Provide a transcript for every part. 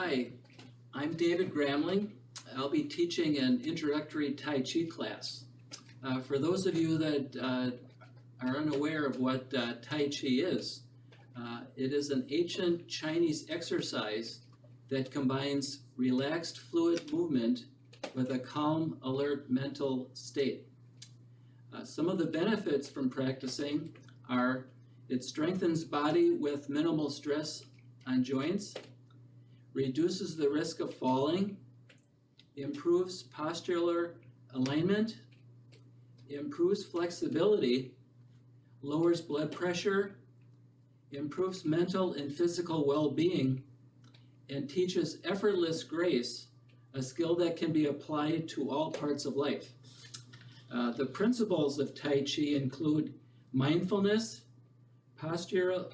Hi, I'm David Gramling. I'll be teaching an introductory Tai Chi class. For those of you that are unaware of what Tai Chi is, it is an ancient Chinese exercise that combines relaxed fluid movement with a calm, alert mental state. Some of the benefits from practicing are it strengthens body with minimal stress on joints, reduces the risk of falling, improves postural alignment, improves flexibility, lowers blood pressure, improves mental and physical well-being, and teaches effortless grace, a skill that can be applied to all parts of life. The principles of Tai Chi include mindfulness, postural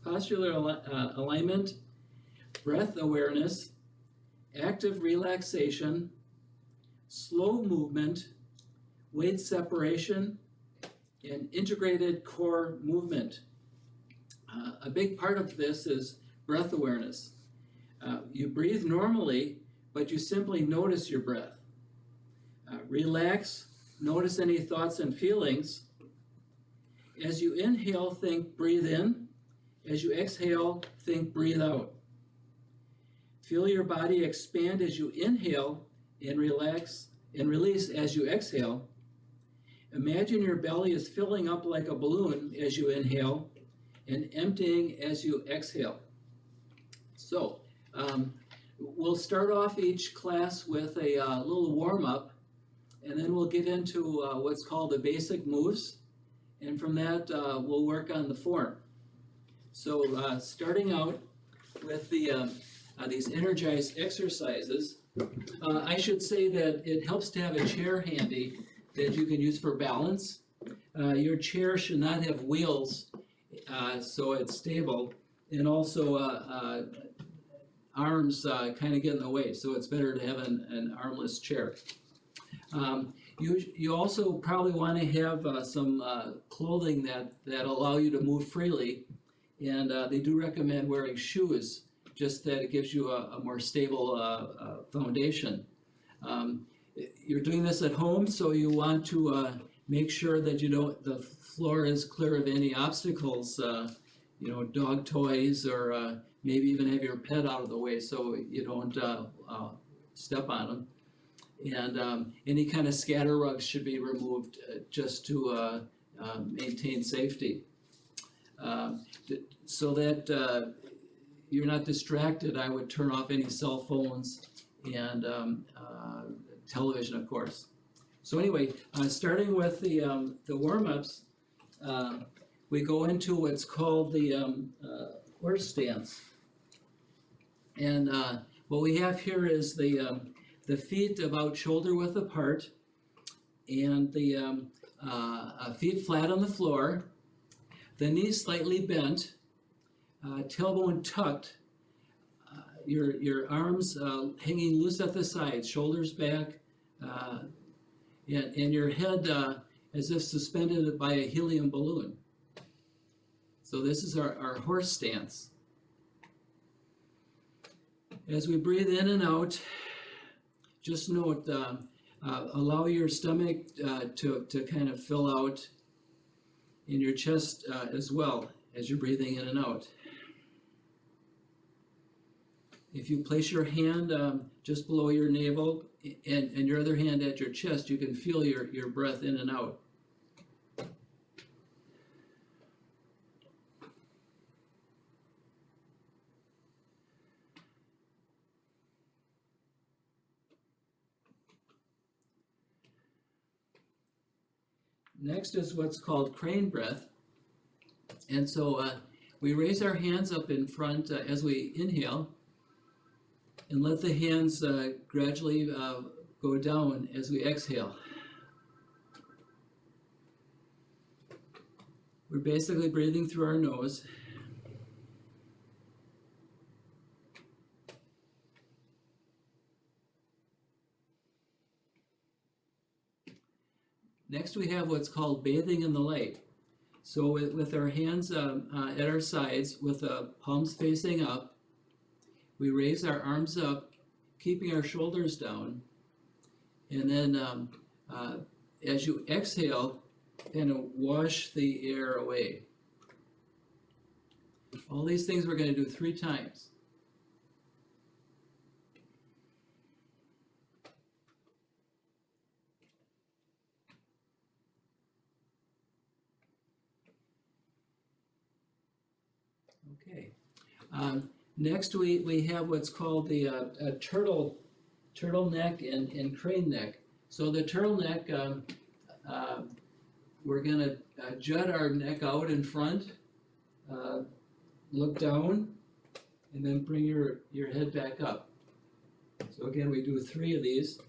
alignment, breath awareness, active relaxation, slow movement, weight separation, and integrated core movement. A big part of this is breath awareness. You breathe normally, but you simply notice your breath. Relax, notice any thoughts and feelings. As you inhale, think breathe in. As you exhale, think breathe out. Feel your body expand as you inhale and relax and release as you exhale. Imagine your belly is filling up like a balloon as you inhale and emptying as you exhale. So we'll start off each class with a little warm-up, and then we'll get into what's called the basic moves, and from that we'll work on the form. So starting out with these energized exercises, I should say that it helps to have a chair handy that you can use for balance. Your chair should not have wheels, so it's stable, and also arms kind of get in the way, so it's better to have an armless chair. You also probably want to have some clothing that allow you to move freely, and they do recommend wearing shoes, just that it gives you a more stable foundation. You're doing this at home, so you want to make sure that the floor is clear of any obstacles, dog toys, or maybe even have your pet out of the way so you don't step on them. And any kind of scatter rugs should be removed just to maintain safety. So that you're not distracted, I would turn off any cell phones and television, of course. So anyway, starting with the warm-ups, we go into what's called the horse stance. And what we have here is the feet about shoulder width apart, and the feet flat on the floor, the knees slightly bent, tailbone tucked, your arms hanging loose at the sides, shoulders back, and your head as if suspended by a helium balloon. So this is our horse stance. As we breathe in and out, just note, allow your stomach to kind of fill out, in your chest as well as you're breathing in and out. If you place your hand just below your navel and your other hand at your chest, you can feel your breath in and out. Next is what's called crane breath. And so we raise our hands up in front as we inhale, and let the hands gradually go down as we exhale. We're basically breathing through our nose. Next we have what's called bathing in the light. So with our hands at our sides, with the palms facing up, we raise our arms up, keeping our shoulders down, and then as you exhale, kind of wash the air away. All these things we're going to do 3 times. Okay. Next, we have what's called the turtleneck and crane neck. So the turtleneck, we're going to jut our neck out in front, look down, and then bring your head back up. So again, we do 3 of these.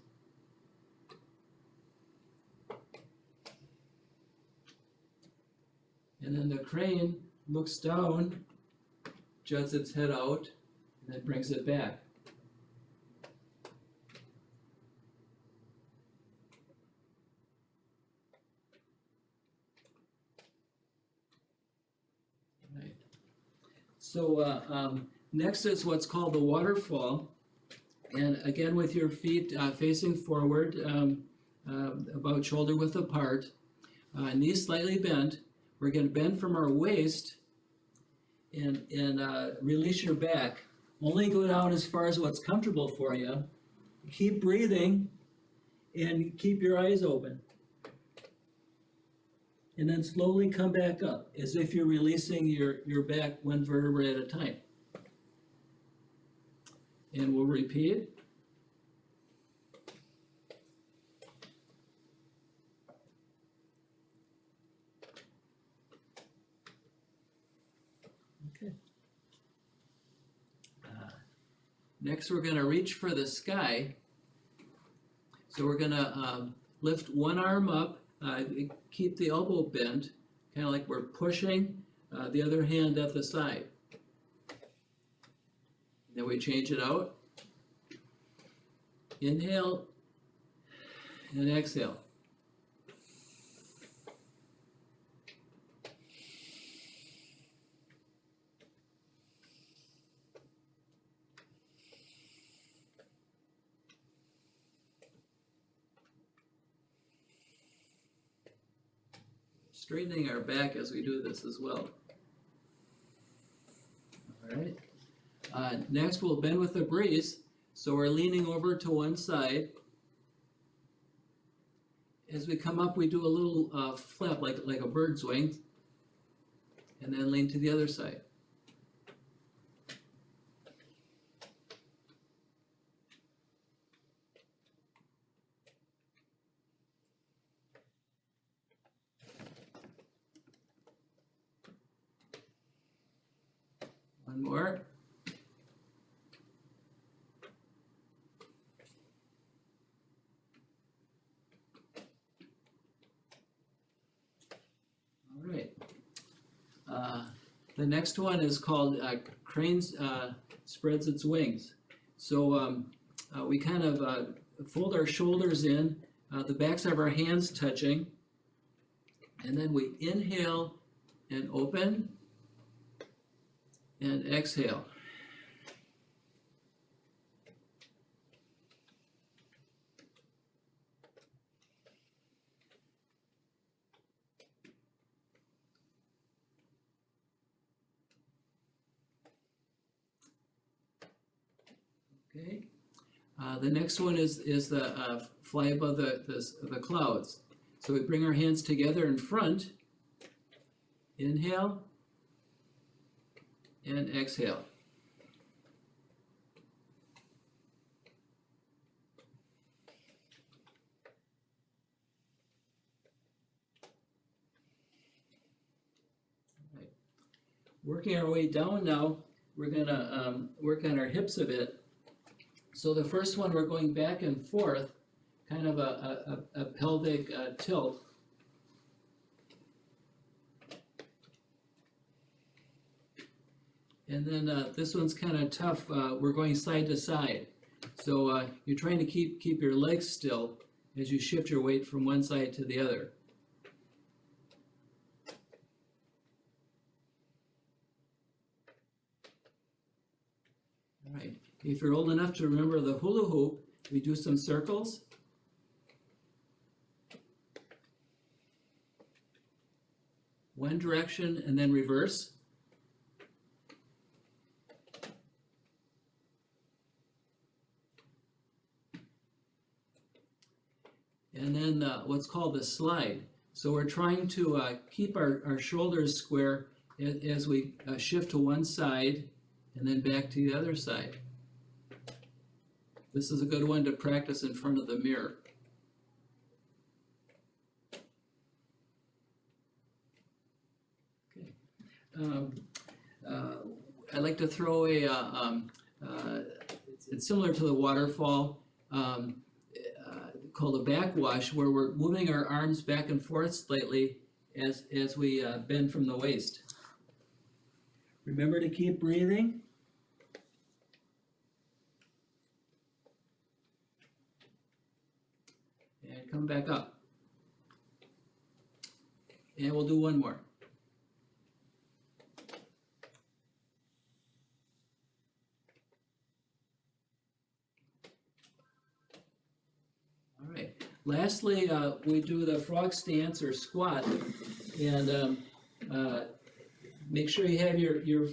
And then the crane looks down, juts its head out, and then brings it back. Right. So next is what's called the waterfall. And again, with your feet facing forward, about shoulder width apart, knees slightly bent. We're going to bend from our waist and release your back. Only go down as far as what's comfortable for you. Keep breathing and keep your eyes open. And then slowly come back up as if you're releasing your back 1 vertebra at a time. And we'll repeat. Okay. Next, we're going to reach for the sky. So we're going to lift one arm up, keep the elbow bent, kind of like we're pushing the other hand at the side. Then we change it out. Inhale and exhale. Straightening our back as we do this as well. All right. Next, we'll bend with the breeze. So we're leaning over to one side. As we come up, we do a little flap, like a bird's wing, and then lean to the other side. One more. All right. The next one is called crane spreads its wings. So we kind of fold our shoulders in, the backs of our hands touching, and then we inhale and open, and exhale. Okay. The next one is the fly above the clouds. So we bring our hands together in front. Inhale and exhale. Right. Working our way down now, we're going to work on our hips a bit. So the first one, we're going back and forth, kind of a pelvic tilt. And then this one's kind of tough. We're going side to side. So you're trying to keep your legs still as you shift your weight from one side to the other. All right. If you're old enough to remember the hula hoop, we do some circles. One direction and then reverse. And then what's called the slide. So we're trying to keep our shoulders square as we shift to one side and then back to the other side. This is a good one to practice in front of the mirror. Okay. I like to throw it's similar to the waterfall, called a backwash, where we're moving our arms back and forth slightly as we bend from the waist. Remember to keep breathing. And come back up. And we'll do one more. All right. Lastly, we do the frog stance or squat, and make sure you have your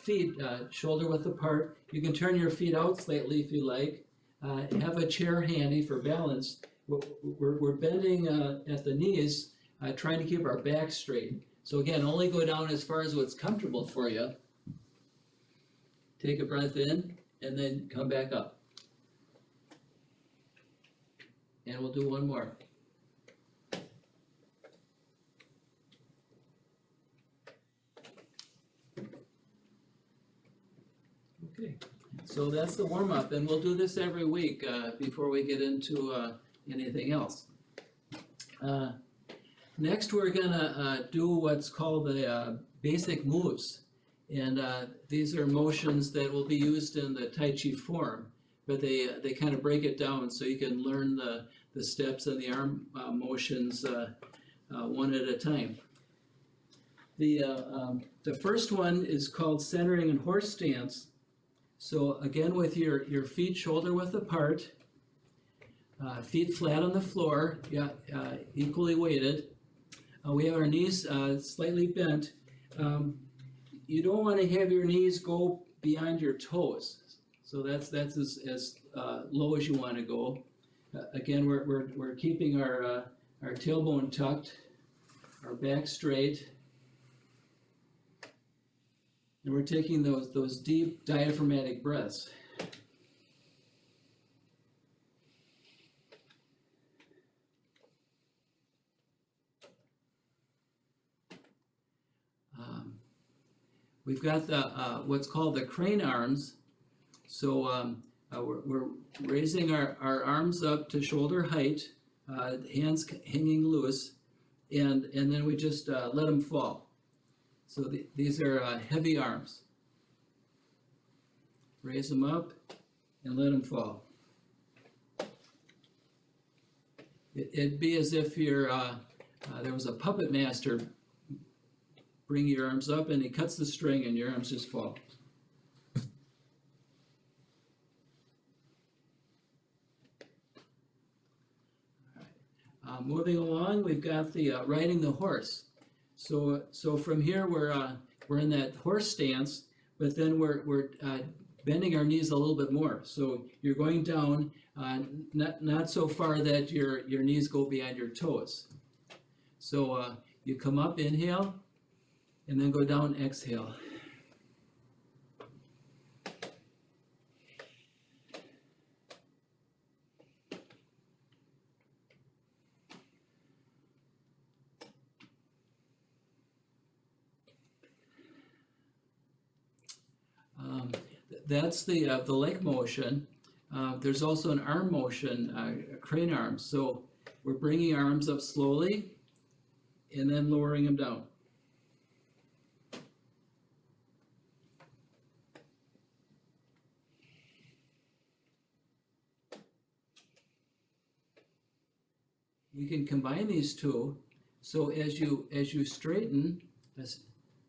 feet shoulder width apart. You can turn your feet out slightly if you like. Have a chair handy for balance. We're bending at the knees, trying to keep our back straight. So again, only go down as far as what's comfortable for you. Take a breath in, and then come back up. And we'll do one more. Okay, so that's the warm-up, and we'll do this every week before we get into anything else. Next, we're gonna do what's called the basic moves, and these are motions that will be used in the Tai Chi form, but they kind of break it down so you can learn the steps and the arm motions one at a time. The first one is called centering and horse stance. So again, with your feet shoulder width apart, feet flat on the floor, equally weighted. We have our knees slightly bent. You don't want to have your knees go beyond your toes. So that's as low as you want to go. Again, we're keeping our tailbone tucked, our back straight, and we're taking those deep diaphragmatic breaths. We've got the what's called the crane arms. So we're raising our arms up to shoulder height, hands hanging loose, and then we just let them fall. So these are heavy arms. Raise them up and let them fall. It'd be as if you're there was a puppet master. Bring your arms up, and he cuts the string, and your arms just fall. Moving along, we've got the riding the horse. So from here we're in that horse stance, but then we're bending our knees a little bit more. So you're going down, not so far that your knees go beyond your toes. So you come up, inhale, and then go down, exhale. That's the leg motion. There's also an arm motion, crane arms. So we're bringing arms up slowly and then lowering them down. We can combine these two. So as you straighten,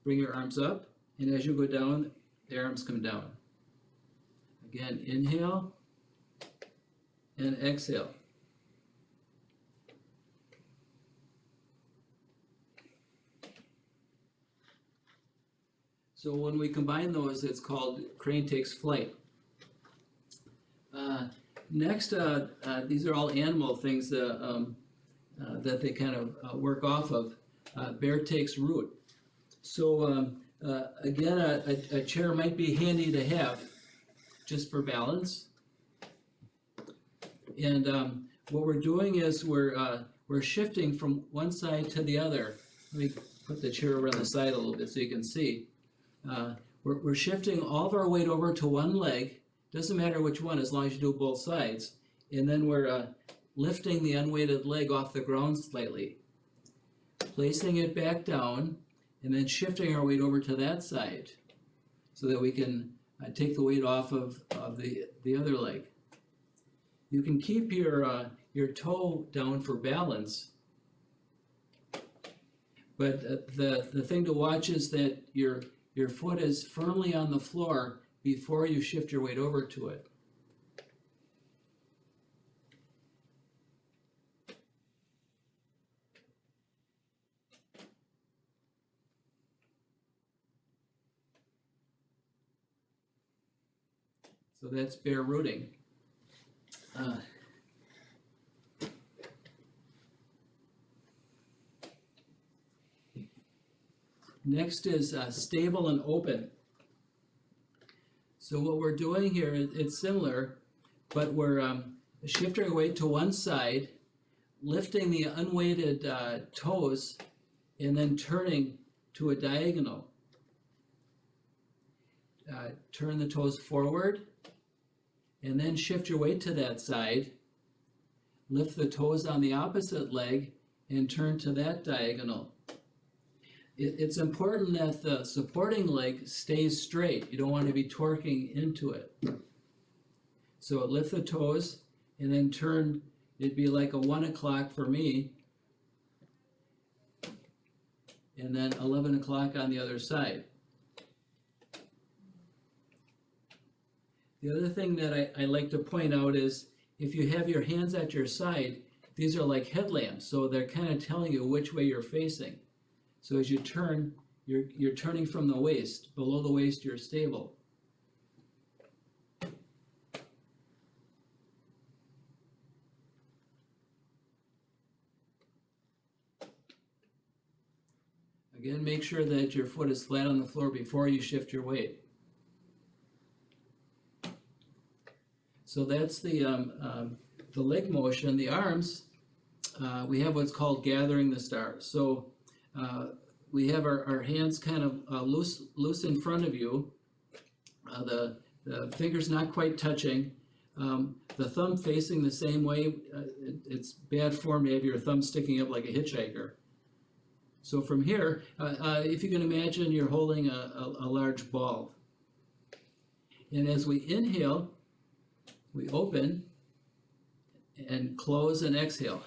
bring your arms up, and as you go down, the arms come down. Again, inhale and exhale. So when we combine those, it's called crane takes flight. Next, these are all animal things that they kind of work off of. Bear takes root. So again, a chair might be handy to have just for balance. And what we're doing is we're shifting from one side to the other. Let me put the chair over on the side a little bit so you can see. We're shifting all of our weight over to one leg. Doesn't matter which one, as long as you do both sides. And then we're lifting the unweighted leg off the ground slightly, placing it back down, and then shifting our weight over to that side so that we can take the weight off of the other leg. You can keep your toe down for balance, but the thing to watch is that your foot is firmly on the floor before you shift your weight over to it. So that's bear rooting. Next is stable and open. So what we're doing here, it's similar, but we're shifting our weight to one side, lifting the unweighted toes, and then turning to a diagonal. Turn the toes forward, and then shift your weight to that side. Lift the toes on the opposite leg, and turn to that diagonal. It's important that the supporting leg stays straight. You don't want to be torquing into it. So lift the toes and then turn. It'd be like a 1 o'clock for me, and then 11 o'clock on the other side. The other thing that I like to point out is if you have your hands at your side, these are like headlamps, so they're kind of telling you which way you're facing. So as you turn, you're turning from the waist. Below the waist, you're stable. Again, make sure that your foot is flat on the floor before you shift your weight. So that's the leg motion. The arms, we have what's called gathering the stars. So we have our hands kind of loose in front of you. The fingers not quite touching. The thumb facing the same way. It's bad form to have your thumb sticking up like a hitchhiker. So from here, if you can imagine, you're holding a large ball. And as we inhale, we open and close and exhale.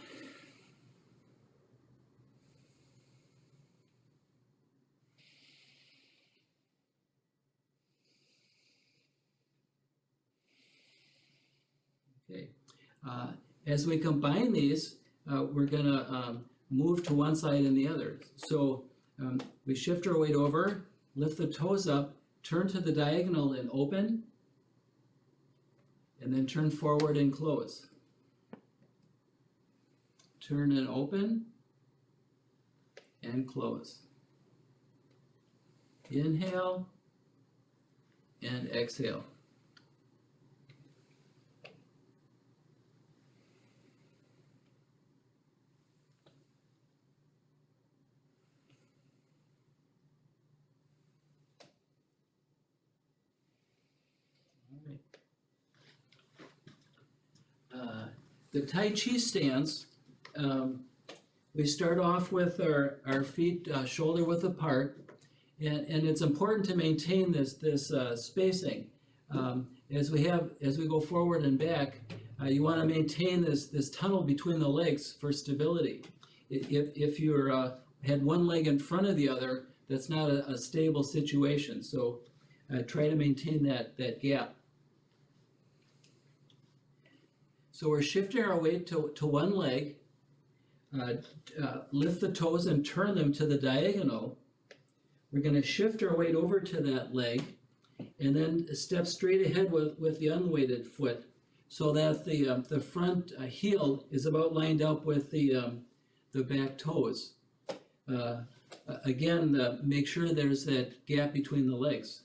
Okay. As we combine these, we're going to move to one side and the other. So we shift our weight over, lift the toes up, turn to the diagonal and open, and then turn forward and close. Turn and open, and close. Inhale, and exhale. The Tai Chi Stands, we start off with our feet shoulder width apart, and it's important to maintain this spacing. As we go forward and back, you want to maintain this tunnel between the legs for stability. If you had one leg in front of the other, that's not a stable situation. So try to maintain that gap. So we're shifting our weight to one leg, lift the toes and turn them to the diagonal. We're going to shift our weight over to that leg and then step straight ahead with the unweighted foot so that the front heel is about lined up with the back toes. Again, make sure there's that gap between the legs.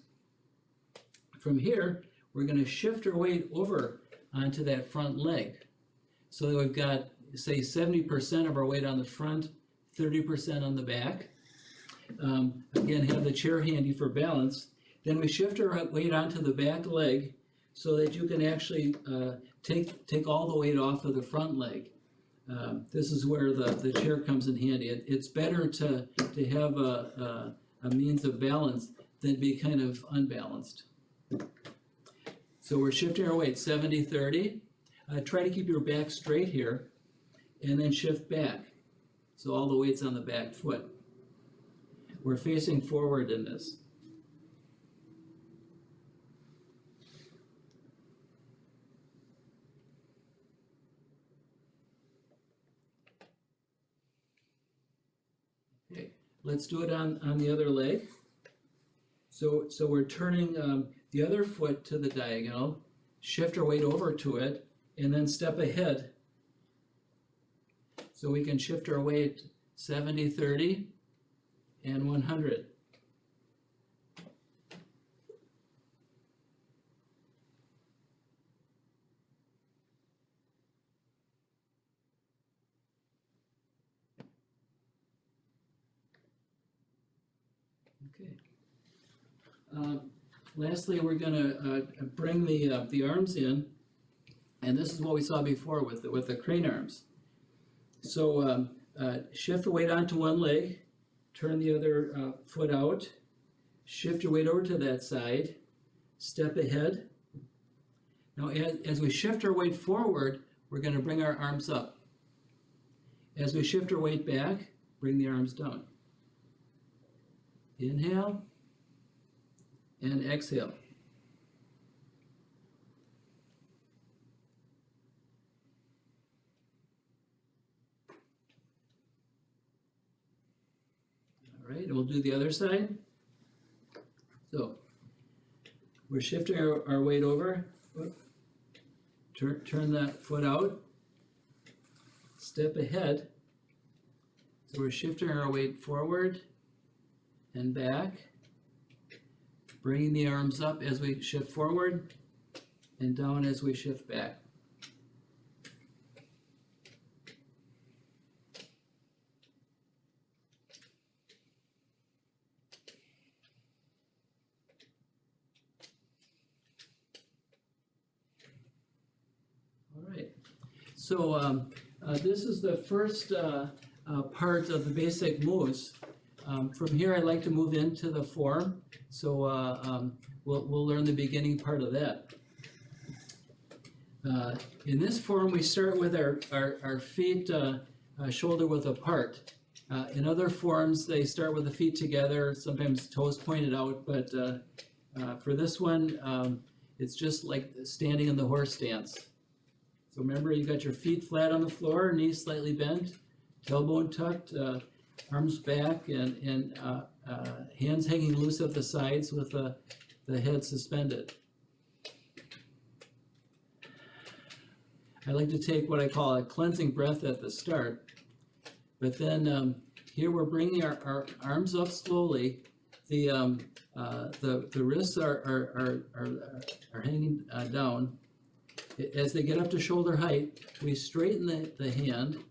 From here, we're going to shift our weight over onto that front leg. So that we've got, say, 70% of our weight on the front, 30% on the back. Again, have the chair handy for balance. Then we shift our weight onto the back leg so that you can actually take all the weight off of the front leg. This is where the chair comes in handy. It's better to have a means of balance than be kind of unbalanced. So we're shifting our weight 70-30. Try to keep your back straight here and then shift back. So all the weight's on the back foot. We're facing forward in this. Okay, let's do it on the other leg. So we're turning the other foot to the diagonal, shift our weight over to it, and then step ahead. So we can shift our weight 70-30 and 100. Okay. Lastly, we're going to bring the arms in, and this is what we saw before with the crane arms. So shift the weight onto one leg, turn the other foot out, shift your weight over to that side, step ahead. Now as we shift our weight forward, we're going to bring our arms up. As we shift our weight back, bring the arms down. Inhale and exhale. All right, and we'll do the other side. So we're shifting our weight over. Turn that foot out. Step ahead. So we're shifting our weight forward and back. Bringing the arms up as we shift forward and down as we shift back. All right. So this is the first part of the basic moves. From here, I'd like to move into the form. So we'll learn the beginning part of that. In this form, we start with our feet shoulder width apart. In other forms, they start with the feet together, sometimes toes pointed out, but for this one, it's just like standing in the horse stance. So remember, you got your feet flat on the floor, knees slightly bent, tailbone tucked, arms back, and hands hanging loose at the sides with the head suspended. I like to take what I call a cleansing breath at the start, but then here we're bringing our arms up slowly. The wrists are hanging down. As they get up to shoulder height, we straighten the hand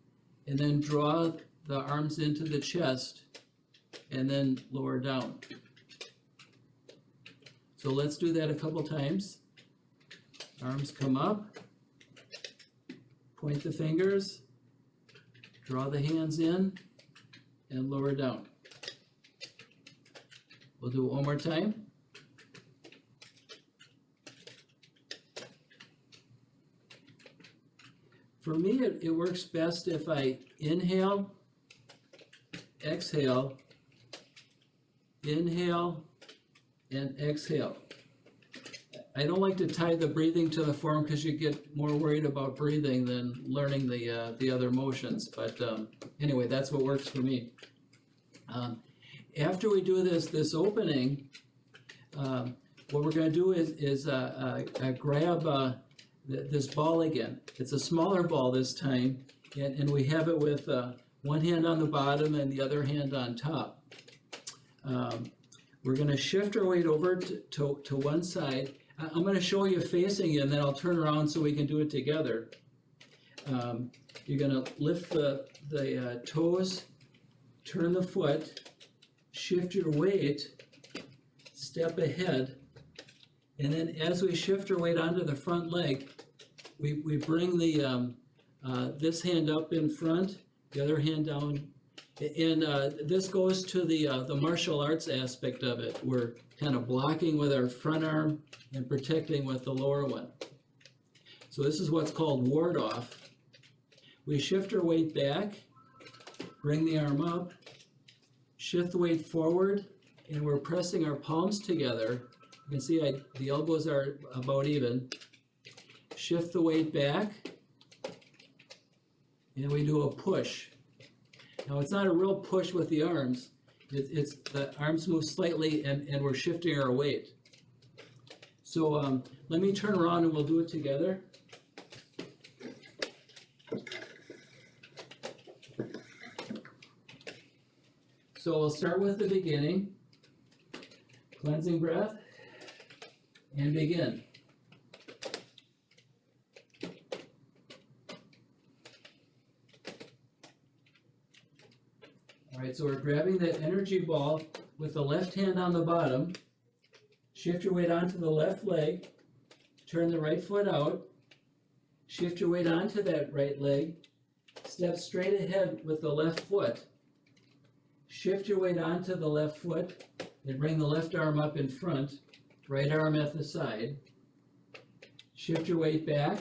and then draw the arms into the chest and then lower down. So let's do that a couple times. Arms come up, point the fingers, draw the hands in, and lower down. We'll do it one more time. For me, it works best if I inhale, exhale, inhale, and exhale. I don't like to tie the breathing to the form because you get more worried about breathing than learning the other motions. But anyway, that's what works for me. After we do this opening, what we're going to do is grab this ball again. It's a smaller ball this time, and we have it with one hand on the bottom and the other hand on top. We're going to shift our weight over to one side. I'm going to show you facing it, and then I'll turn around so we can do it together. You're going to lift the toes, turn the foot, shift your weight, step ahead, and then as we shift our weight onto the front leg, we bring this hand up in front, the other hand down, and this goes to the martial arts aspect of it. We're kind of blocking with our front arm and protecting with the lower one. So this is what's called ward off. We shift our weight back, bring the arm up, shift the weight forward, and we're pressing our palms together. You can see the elbows are about even. Shift the weight back, and we do a push. Now it's not a real push with the arms. It's the arms move slightly, and we're shifting our weight. So let me turn around and we'll do it together. So we'll start with the beginning. Cleansing breath, and begin. All right, so we're grabbing that energy ball with the left hand on the bottom. Shift your weight onto the left leg. Turn the right foot out. Shift your weight onto that right leg. Step straight ahead with the left foot. Shift your weight onto the left foot and bring the left arm up in front, right arm at the side. Shift your weight back,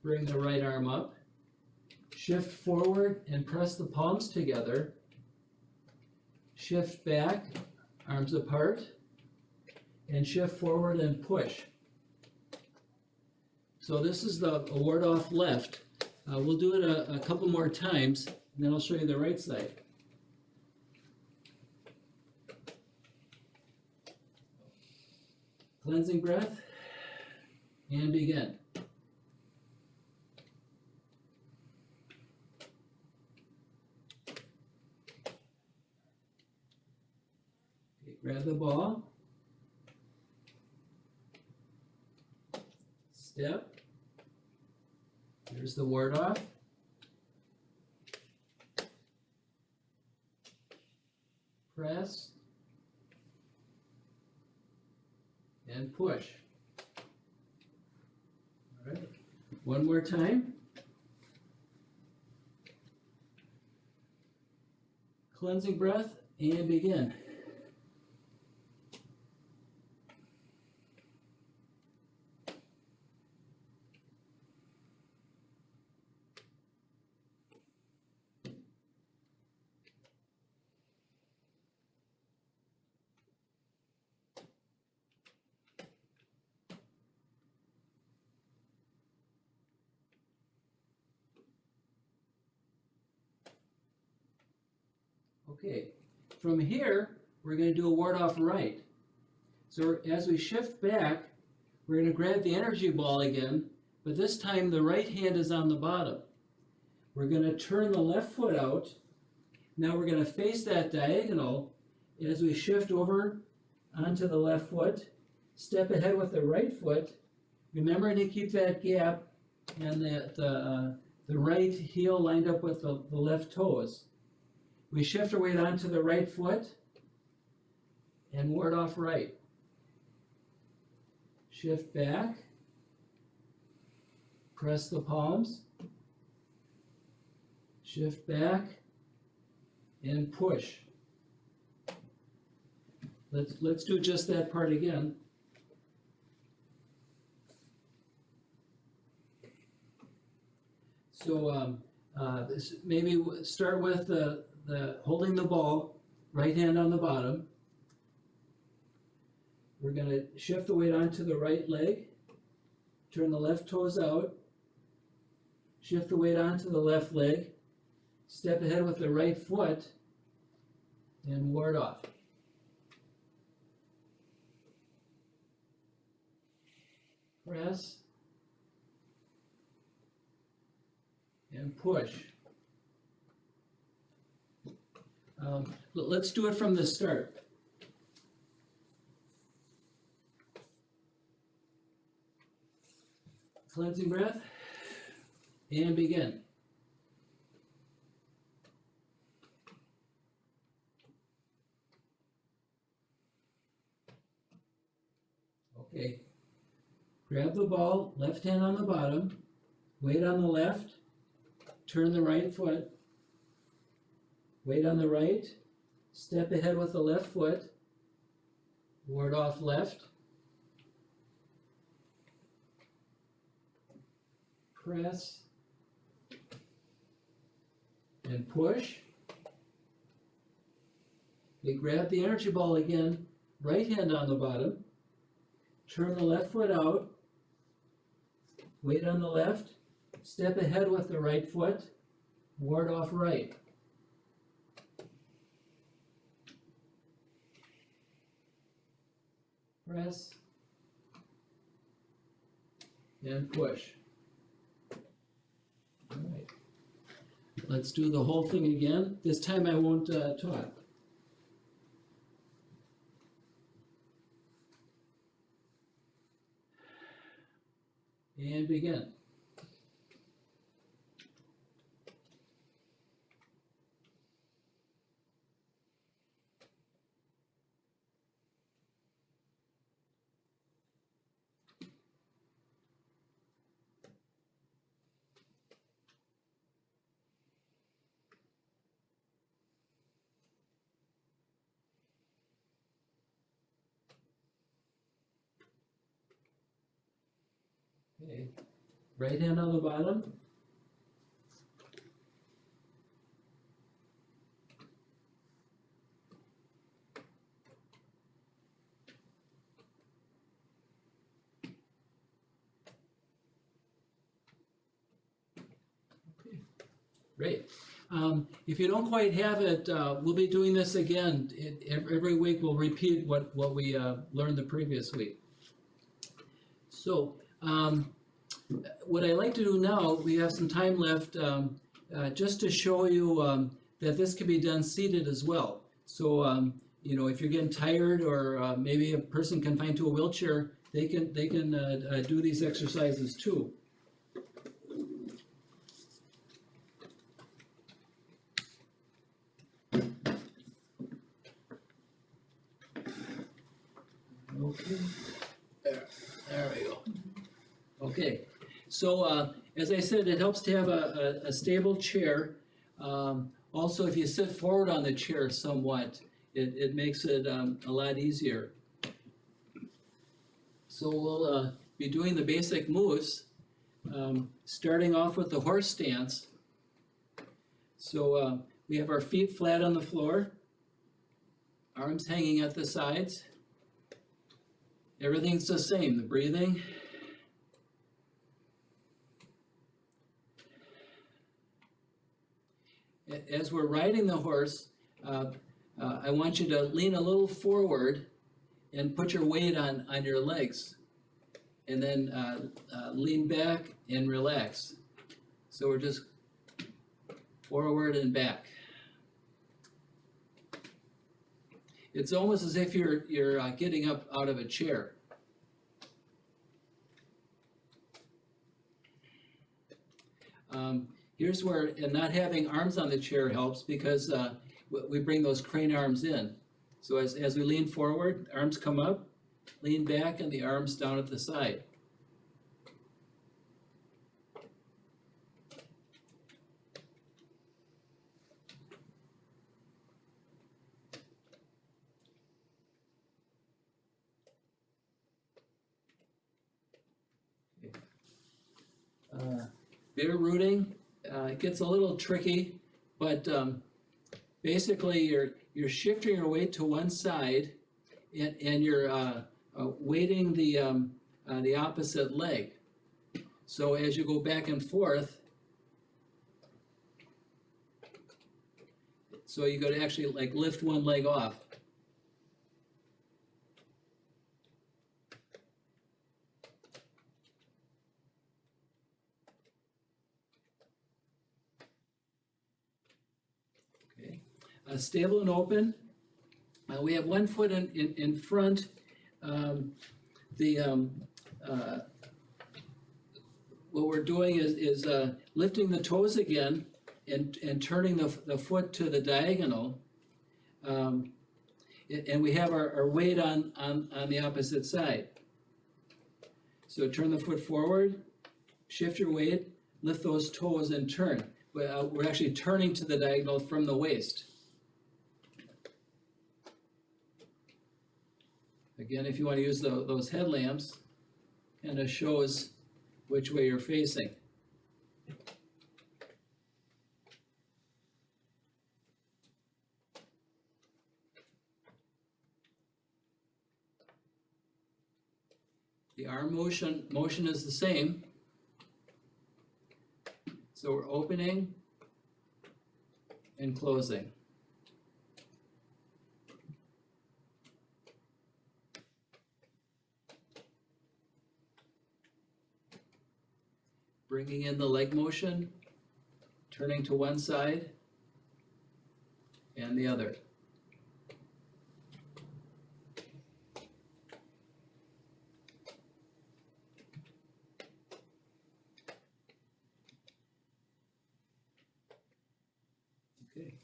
bring the right arm up. Shift forward and press the palms together. Shift back, arms apart, and shift forward and push. So this is the ward off left. We'll do it a couple more times, and then I'll show you the right side. Cleansing breath, and begin. Okay, grab the ball, step, here's the ward off, press, and push. All right, one more time. Cleansing breath, and begin. Okay, from here, we're going to do a ward off right. So as we shift back, we're going to grab the energy ball again, but this time the right hand is on the bottom. We're going to turn the left foot out. Now we're going to face that diagonal as we shift over onto the left foot, step ahead with the right foot, remembering to keep that gap and the right heel lined up with the left toes. We shift our weight onto the right foot and ward off right. Shift back, press the palms, shift back, and push. Let's do just that part again. So maybe start with the holding the ball, right hand on the bottom. we're going to shift the weight onto the right leg, turn the left toes out, shift the weight onto the left leg, step ahead with the right foot, and ward off. Press and push. Let's do it from the start. Cleansing breath, and begin. Okay, grab the ball, left hand on the bottom, weight on the left, turn the right foot, weight on the right, step ahead with the left foot, ward off left, press, and push. Okay, grab the energy ball again, right hand on the bottom, turn the left foot out, weight on the left, step ahead with the right foot, ward off right. Press and push. All right. Let's do the whole thing again. This time I won't talk. And begin. Okay, right hand on the bottom. Okay, great. If you don't quite have it, we'll be doing this again. Every week we'll repeat what we learned the previous week. So, what I like to do now, we have some time left, just to show you that this can be done seated as well. So, you know, if you're getting tired, or maybe a person confined to a wheelchair, they can do these exercises too. Okay, there we go. Okay, so as I said, it helps to have a stable chair. Also, if you sit forward on the chair somewhat, it makes it a lot easier. So we'll be doing the basic moves, starting off with the horse stance. So we have our feet flat on the floor, arms hanging at the sides. Everything's the same, the breathing. As we're riding the horse, I want you to lean a little forward and put your weight on your legs. And then lean back and relax. So we're just forward and back. It's almost as if you're getting up out of a chair. Here's where, and not having arms on the chair helps, because we bring those crane arms in. So as we lean forward, arms come up, lean back, and the arms down at the side. Bear rooting gets a little tricky, but basically you're shifting your weight to one side, and you're weighting the opposite leg. So as you go back and forth, so you got to actually like lift one leg off. Okay, stable and open. We have one foot in front. What we're doing is lifting the toes again and turning the foot to the diagonal. And we have our weight on the opposite side. So turn the foot forward, shift your weight, lift those toes and turn. We're actually turning to the diagonal from the waist. Again, if you want to use those headlamps, kind of shows which way you're facing. The arm motion is the same. So we're opening and closing. Bringing in the leg motion, turning to one side and the other. Okay.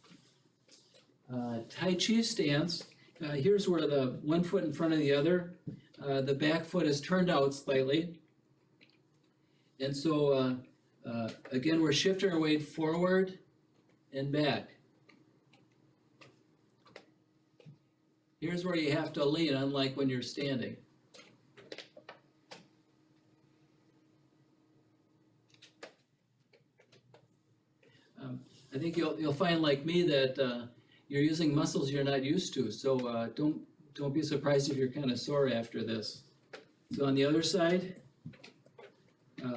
Tai Chi Stands. Here's where the one foot in front of the other, the back foot is turned out slightly. And so, again, we're shifting our weight forward and back. Here's where you have to lean, unlike when you're standing. I think you'll find, like me, that you're using muscles you're not used to. So don't be surprised if you're kind of sore after this. So on the other side.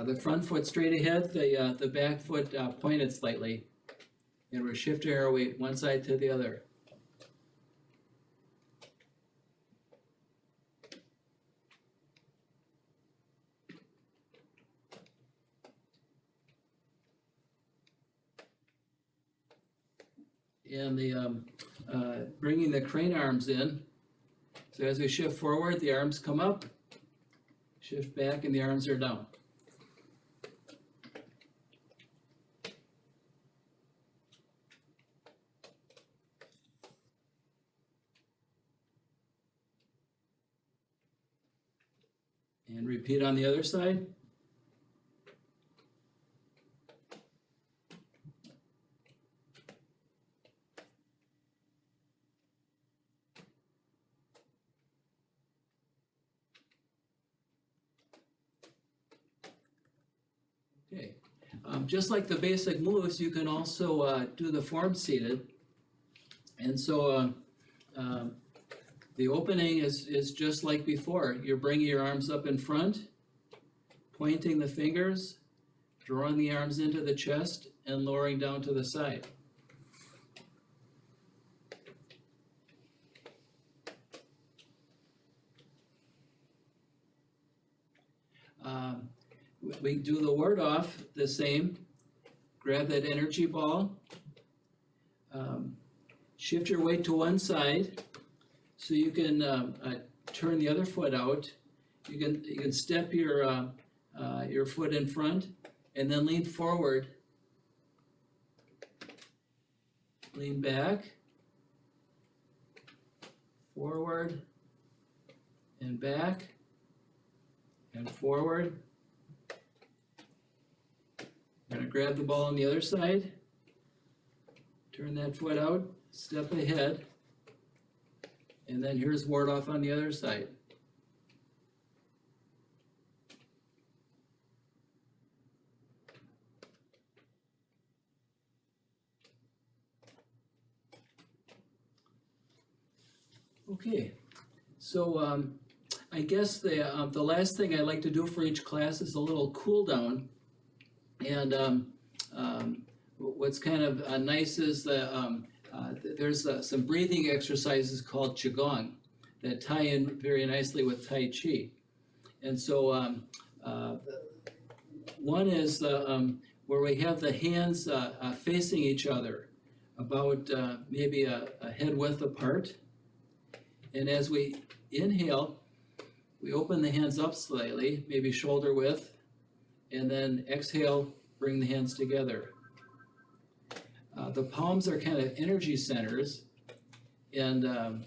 The front foot straight ahead, the back foot pointed slightly, and we're shifting our weight one side to the other. And bringing the crane arms in. So as we shift forward, the arms come up, shift back, and the arms are down. And repeat on the other side. Okay, just like the basic moves, you can also do the form seated. And so the opening is just like before. You're bringing your arms up in front, pointing the fingers, drawing the arms into the chest, and lowering down to the side. We do the ward off the same. Grab that energy ball. Shift your weight to one side so you can turn the other foot out. You can step your foot in front and then lean forward. Lean back, forward, and back, and forward. You're going to grab the ball on the other side, turn that foot out, step ahead, and then here's ward off on the other side. Okay, so I guess the last thing I like to do for each class is a little cool down. And what's kind of nice is there's some breathing exercises called Qigong that tie in very nicely with Tai Chi. And so one is where we have the hands facing each other about maybe a head width apart. And as we inhale, we open the hands up slightly, maybe shoulder width, and then exhale, bring the hands together. The palms are kind of energy centers, and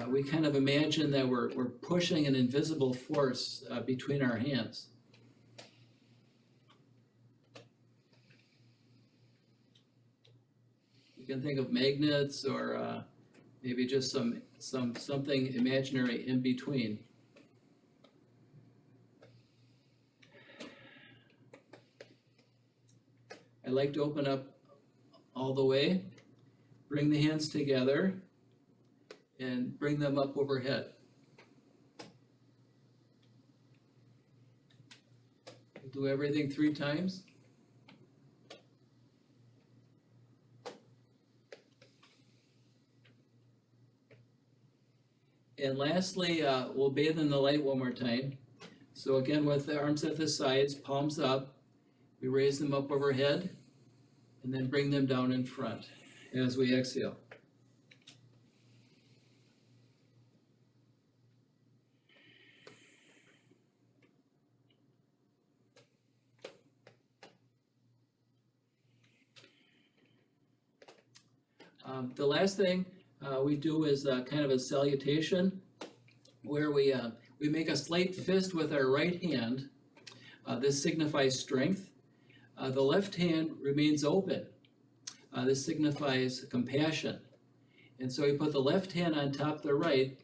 we kind of imagine that we're pushing an invisible force between our hands. You can think of magnets or maybe just something imaginary in between. I like to open up all the way, bring the hands together, and bring them up overhead. Do everything 3 times. And lastly, we'll bathe in the light one more time. So again, with the arms at the sides, palms up, we raise them up overhead, and then bring them down in front as we exhale. The last thing we do is kind of a salutation, where we make a slight fist with our right hand. This signifies strength. The left hand remains open. This signifies compassion. And so we put the left hand on top of the right,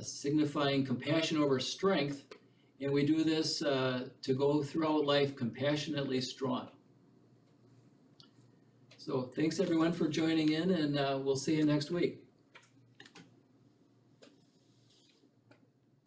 signifying compassion over strength. And we do this to go throughout life compassionately strong. So thanks everyone for joining in, and we'll see you next week.